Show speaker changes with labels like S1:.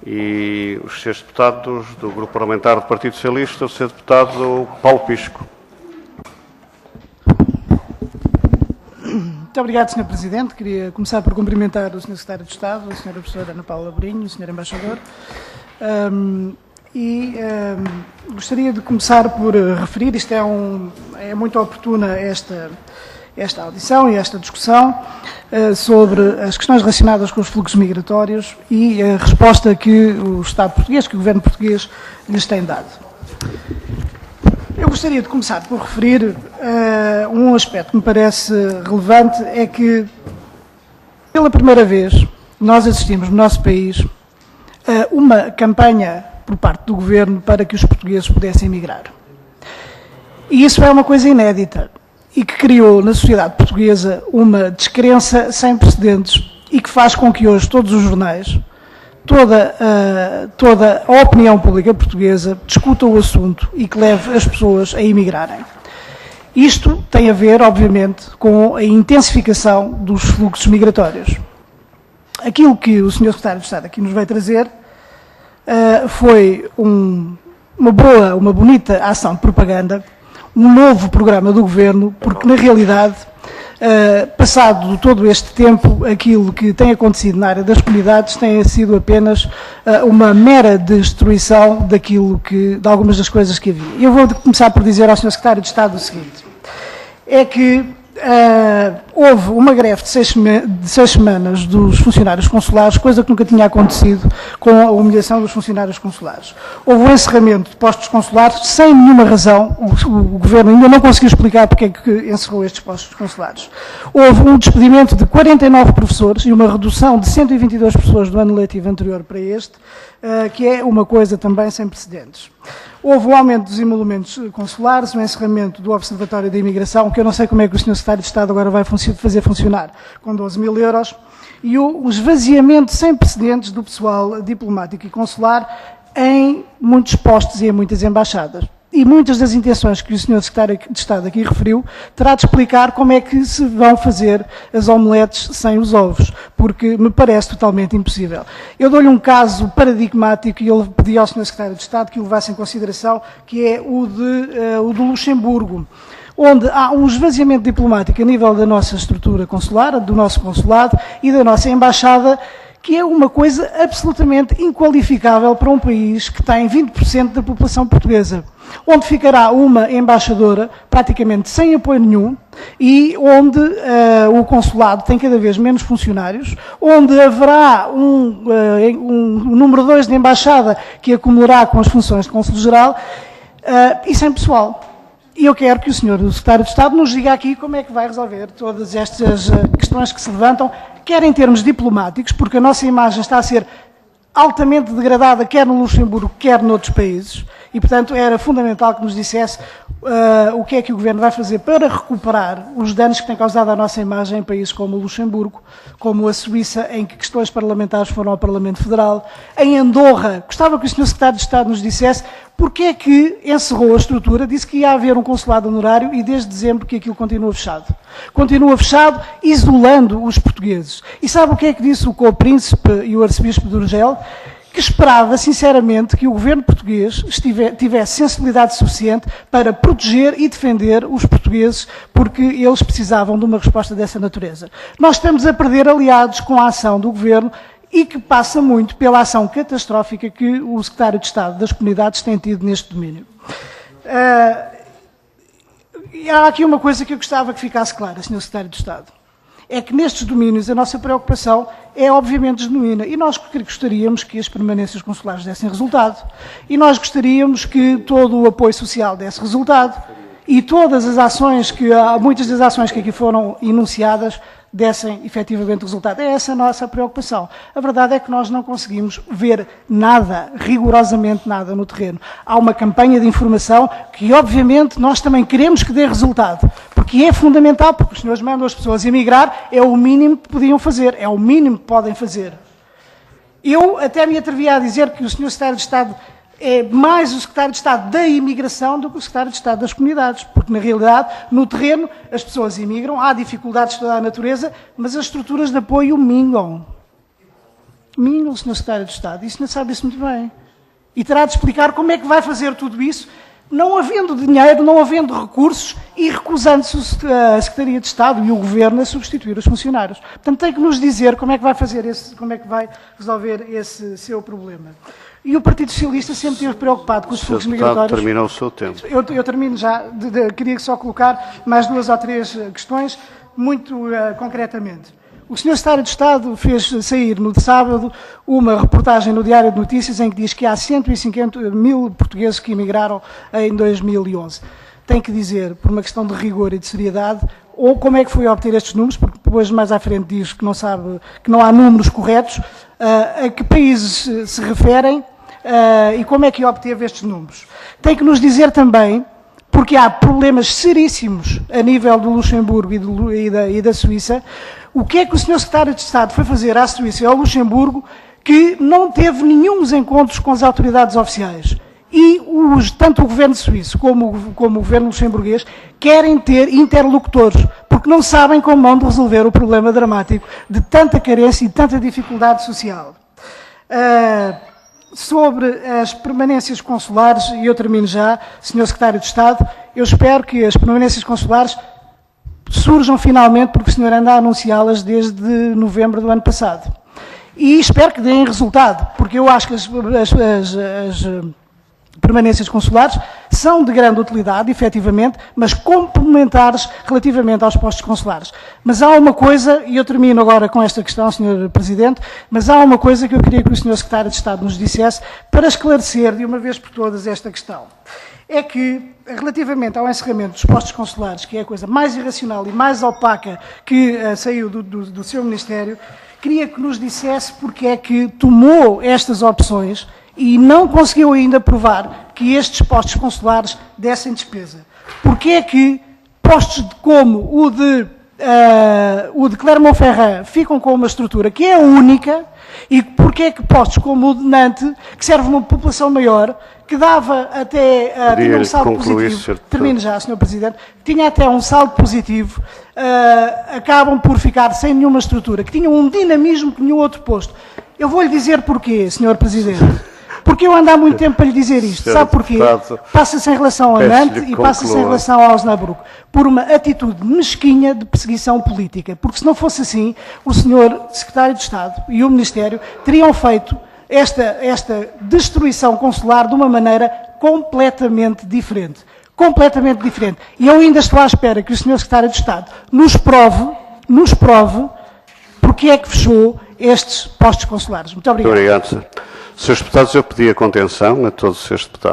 S1: E os senhores deputados do Grupo Parlamentar do Partido Socialista, o senhor deputado Paulo Pisco.
S2: Muito obrigado, Sr. Presidente. Queria começar por cumprimentar o Sr. Secretário de Estado, a Sra. Professora Ana Paula Brinho, o Sr. Embaixador. Gostaria de começar por referir, isto é muito oportuna esta audição e esta discussão sobre as questões relacionadas com os fluxos migratórios e a resposta que o Estado português, que o Governo português lhes tem dado. Eu gostaria de começar por referir um aspecto que me parece relevante, é que, pela primeira vez, nós assistimos no nosso país a uma campanha por parte do Governo para que os portugueses pudessem emigrar. E isso é uma coisa inédita e que criou na sociedade portuguesa uma descrença sem precedentes e que faz com que hoje todos os jornais, toda a opinião pública portuguesa discuta o assunto e que leve as pessoas a emigrarem. Isto tem a ver, obviamente, com a intensificação dos fluxos migratórios. Aquilo que o Sr. Secretário de Estado aqui nos veio trazer foi uma bonita ação de propaganda, um novo programa do Governo, porque na realidade, passado todo este tempo, aquilo que tem acontecido na área das comunidades tem sido apenas uma mera destruição de algumas das coisas que havia. Eu vou começar por dizer ao Sr. Secretário de Estado o seguinte, é que houve uma greve de 6 semanas dos funcionários consulares, coisa que nunca tinha acontecido com a humilhação dos funcionários consulares. Houve um encerramento de postos consulares sem nenhuma razão, o Governo ainda não conseguiu explicar porque é que encerrou estes postos consulares. Houve um despedimento de 49 professores e uma redução de 122 pessoas do ano letivo anterior para este, que é uma coisa também sem precedentes. Houve um aumento dos emolumentos consulares, um encerramento do Observatório da Imigração, que eu não sei como é que o Sr. Secretário de Estado agora vai fazer funcionar, com 12 mil euros, e o esvaziamento sem precedentes do pessoal diplomático e consular em muitos postos e em muitas embaixadas. E muitas das intenções que o Sr. Secretário de Estado aqui referiu, terá de explicar como é que se vão fazer as omeletes sem os ovos, porque me parece totalmente impossível. Eu dou-lhe um caso paradigmático e eu pedi ao Sr. Secretário de Estado que o levasse em consideração, que é o do Luxemburgo, onde há um esvaziamento diplomático a nível da nossa estrutura consular, do nosso consulado e da nossa embaixada, que é uma coisa absolutamente inqualificável para um país que tem 20% da população portuguesa, onde ficará uma embaixadora praticamente sem apoio nenhum e onde o consulado tem cada vez menos funcionários, onde haverá um número 2 de embaixada que acumulará com as funções de cônsul-geral e sem pessoal. E eu quero que o Sr. Secretário de Estado nos diga aqui como é que vai resolver todas estas questões que se levantam, quer em termos diplomáticos, porque a nossa imagem está a ser altamente degradada, quer no Luxemburgo, quer noutros países, e, portanto, era fundamental que nos dissesse o que é que o Governo vai fazer para recuperar os danos que tem causado à nossa imagem em países como o Luxemburgo, como a Suíça, em que questões parlamentares foram ao Parlamento Federal, em Andorra. Gostava que o Sr. Secretário de Estado nos dissesse porque é que encerrou a estrutura, disse que ia haver um consulado honorário e desde dezembro que aquilo continua fechado. Continua fechado, isolando os portugueses. E sabe o que é que disse o Co-Príncipe e o Arcebispo de Urgel? Que esperava, sinceramente, que o Governo português tivesse sensibilidade suficiente para proteger e defender os portugueses, porque eles precisavam de uma resposta dessa natureza. Nós estamos a perder aliados com a ação do Governo e que passa muito pela ação catastrófica que o Secretário de Estado das Comunidades tem tido neste domínio. E há aqui uma coisa que eu gostava que ficasse clara, Sr. Secretário de Estado. É que nestes domínios a nossa preocupação é obviamente genuína e nós gostaríamos que as permanências consulares dessem resultado e nós gostaríamos que todo o apoio social desse resultado e todas as ações muitas das ações que aqui foram enunciadas dessem efetivamente resultado. É essa a nossa preocupação. A verdade é que nós não conseguimos ver nada, rigorosamente nada no terreno. Há uma campanha de informação que obviamente nós também queremos que dê resultado, porque é fundamental, porque os senhores mandam as pessoas emigrar, é o mínimo que podiam fazer, é o mínimo que podem fazer. Eu até me atrevia a dizer que o Sr. Secretário de Estado é mais o Secretário de Estado da Imigração do que o Secretário de Estado das Comunidades, porque, na realidade, no terreno, as pessoas imigram, há dificuldades de toda a natureza, mas as estruturas de apoio mingam. Mim, o Sr. Secretário de Estado, isso não sabe isso muito bem. E terá de explicar como é que vai fazer tudo isso, não havendo dinheiro, não havendo recursos e recusando-se a Secretaria de Estado e o Governo a substituir os funcionários. Portanto, tem que nos dizer como é que vai fazer como é que vai resolver esse seu problema. E o Partido Socialista sempre esteve preocupado com os fluxos migratórios.
S1: Terminou o seu tempo.
S2: Eu termino já. Queria só colocar mais 2 ou 3 questões, muito concretamente. O Sr. Secretário de Estado fez sair no sábado uma reportagem no Diário de Notícias em que diz que há 150 mil portugueses que emigraram em 2011. Tem que dizer, por uma questão de rigor e de seriedade, ou como é que foi obter estes números, porque depois mais à frente diz que não sabe, que não há números corretos, a que países se referem e como é que obteve estes números. Tem que nos dizer também, porque há problemas seríssimos a nível do Luxemburgo e da Suíça, o que é que o Sr. Secretário de Estado foi fazer à Suíça e ao Luxemburgo que não teve nenhum encontros com as autoridades oficiais? E tanto o governo suíço como o governo luxemburguês querem ter interlocutores, porque não sabem como vão resolver o problema dramático de tanta carência e tanta dificuldade social. Sobre as permanências consulares, e eu termino já, Sr. Secretário de Estado, eu espero que as permanências consulares surjam finalmente, porque o senhor anda a anunciá-las desde novembro do ano passado. E espero que deem resultado, porque eu acho que as permanências consulares são de grande utilidade, efetivamente, mas complementares relativamente aos postos consulares. Mas há uma coisa, e eu termino agora com esta questão, Sr. Presidente, mas há uma coisa que eu queria que o Sr. Secretário de Estado nos dissesse para esclarecer de uma vez por todas esta questão. É que, relativamente ao encerramento dos postos consulares, que é a coisa mais irracional e mais opaca que saiu do seu Ministério, queria que nos dissesse porque é que tomou estas opções e não conseguiu ainda provar que estes postos consulares dessem despesa. Porque é que postos como o de Clermont-Ferrand ficam com uma estrutura que é única e porque é que postos como o de Nantes, que serve uma população maior, que dava até tinha um saldo positivo, termino já, Sr. Presidente, tinha até um saldo positivo, acabam por ficar sem nenhuma estrutura, que tinham um dinamismo que nenhum outro posto. Eu vou-lhe dizer porquê, Sr. Presidente. Porque eu ando há muito tempo para lhe dizer isto. Sabe porquê? Passa-se em relação a Nantes e passa-se em relação a Osnabrück. Por uma atitude mesquinha de perseguição política. Porque se não fosse assim, o Sr. Secretário de Estado e o Ministério teriam feito esta destruição consular de uma maneira completamente diferente. Completamente diferente. E eu ainda estou à espera que o Sr. Secretário de Estado nos prove porque é que fechou estes postos consulares. Muito obrigado.
S1: Muito obrigado. Srs. Deputados, eu pedi a contenção a todos os Srs. Deputados.